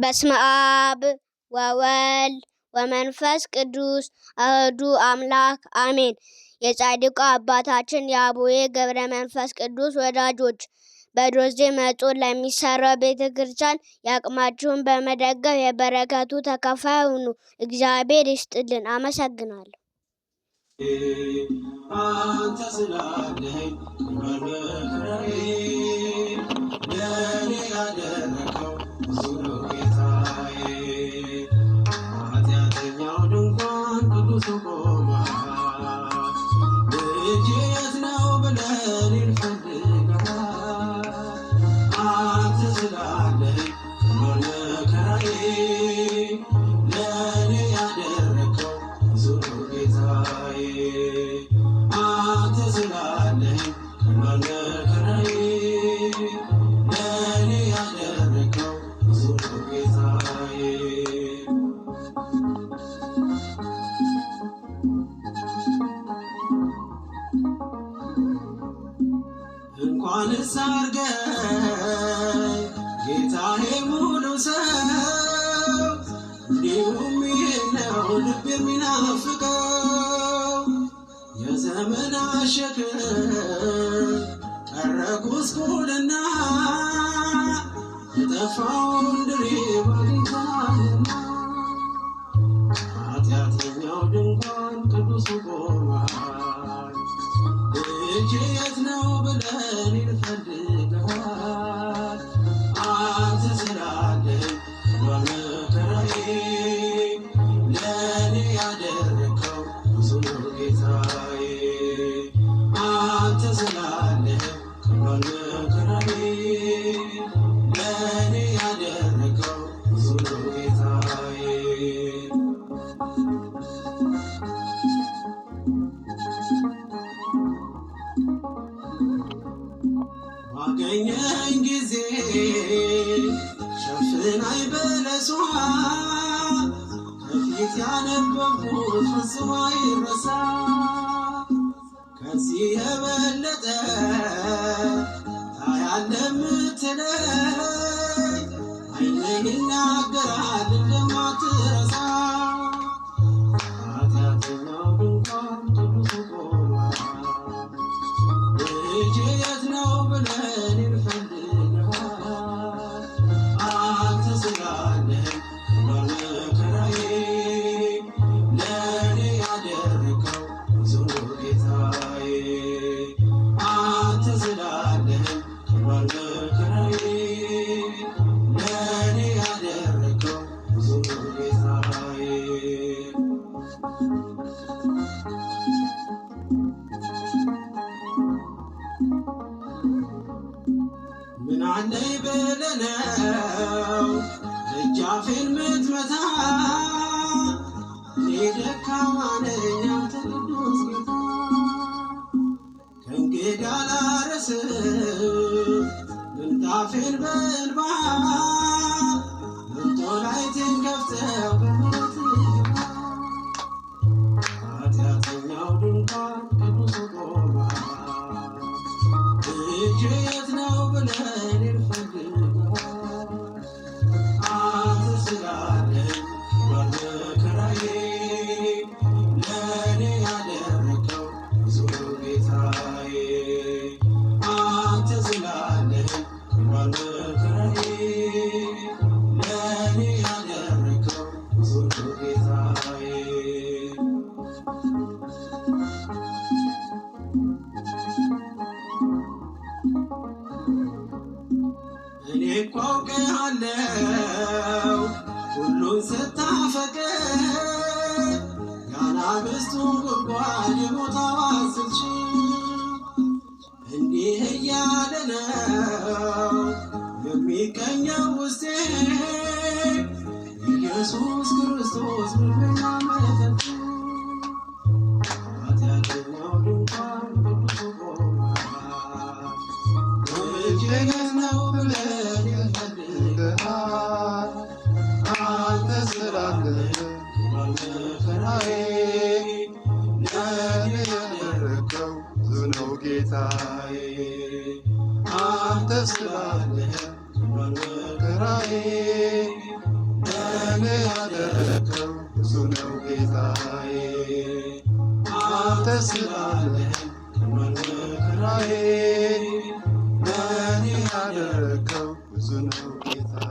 በስመ አብ ወወልድ ወመንፈስ ቅዱስ አሐዱ አምላክ አሜን። የጻድቁ አባታችን የአቡነ ገብረ መንፈስ ቅዱስ ወዳጆች በዶርዜ መጦር ለሚሰራው ቤተ ክርስቲያን የአቅማችሁን በመደገፍ የበረከቱ ተካፋይ ሁኑ። እግዚአብሔር ይስጥልን። አመሰግናለሁ። አንተ ስላለኝ ለኔ ያደረከው ብዙ ነው ጌታዬ። ኃጢአተኛው ድንኳን ቅዱስ ቆሟል። ልጄ የት ነው ብለህ እኔን ፈልገሃል። አንተ ስላለኝ መከራዬ ለኔ ያደረከው ብዙ ነው ጌታዬ። አንተ ስላለኝ መከራዬ ለኔ ያደረከው ብዙ ነው ጌታዬ። እንኳንስ አድርገኝ ጌታዬ ሙሉ ሰው እንዲሁም ይህ ነው ልብ የሚናፍቀው። የዘመናት ሸክም ቀረ ጉስቁልና የጠፋውን ድሪብ አግኝተናልና። ኃጢአተኛው ድንኳን ቅዱስ ቆሟል። ልጄ የት ነው ብለህ እኔን ፈልገሃል። አንተ ስላለኝ በመከራዬ ለኔ ያደረከው ብዙ ነው ጌታዬ። አንተ ስላለኝ በመከራዬ ለኔ ያደረከው ብዙ ነው ጌታዬ። ባገኘኝ ጊዜ ሸፍናኝ በለሷ ከፊት ያነበብኩት ፍጹም አይረሳ። ከዚህ የበለጠ ታያለህ የምትለኝ ዓይንህ ይናገራል እንደማትረሳ። ኃጢአተኛው ድንኳን ቅዱስ ቆሟል። ልጄ የት ነው ብለህ እኔን ፈልገሃል። አንተ ስላለኝ በመከራዬ ለኔ ያደረከው ብዙ ነው ጌታዬ። አንተ ስላለኝ በመከራዬ ለኔ ያደረከው ብዙ ነው ጌታዬ። ምን አለኝ ብለህ ነው ደጃፌን ምትመታ? እኔ ደካማ ነኝ አንተ ቅዱስ ጌታ። ከእንግዲህ አላረስም ምንጣፌን በእንባ መንጦላይቴን ከፍተህ በምሕረትህ ግባ። ኃጢአተኛው ድንኳን ቅዱስ ቆሟል። ልጄ የት ነው ብለህ እኔን ፈልገሃል። አንተ ስላለኝ በመከራዬ ለኔ ያደረከው ብዙ ነው ጌታዬ። አንተ ስላለኝ በመከራዬ ለኔ ያደረከው ብዙ ነው ጌታዬ። እኔ እኮ አውቅሃለሁ ሁሉን ስታፈቅር የአናብስቱን ጉድጓድ የሞት አዋጅ ስትሽር። እንዲህ እያለ ነው የሚቀኘው ውስጤ ኢየሱስ ክርስቶስ ምርመና መጠጥ። ኃጢአተኛው ድንኳን ቅዱስ ቆሟል። ልጄ የት ነው ብለህ እኔን ፈልገሃል። አንተ ስላለኝ በመከራዬ ለኔ ያደረከው ብዙ ነው ጌታዬ። አንተ ስላለኝ በመከራዬ ብዙ ነው ጌታዬ አንተ ስላለህ ከመከራዬ ለእኔ ያደረከው ብዙ ነው ጌታዬ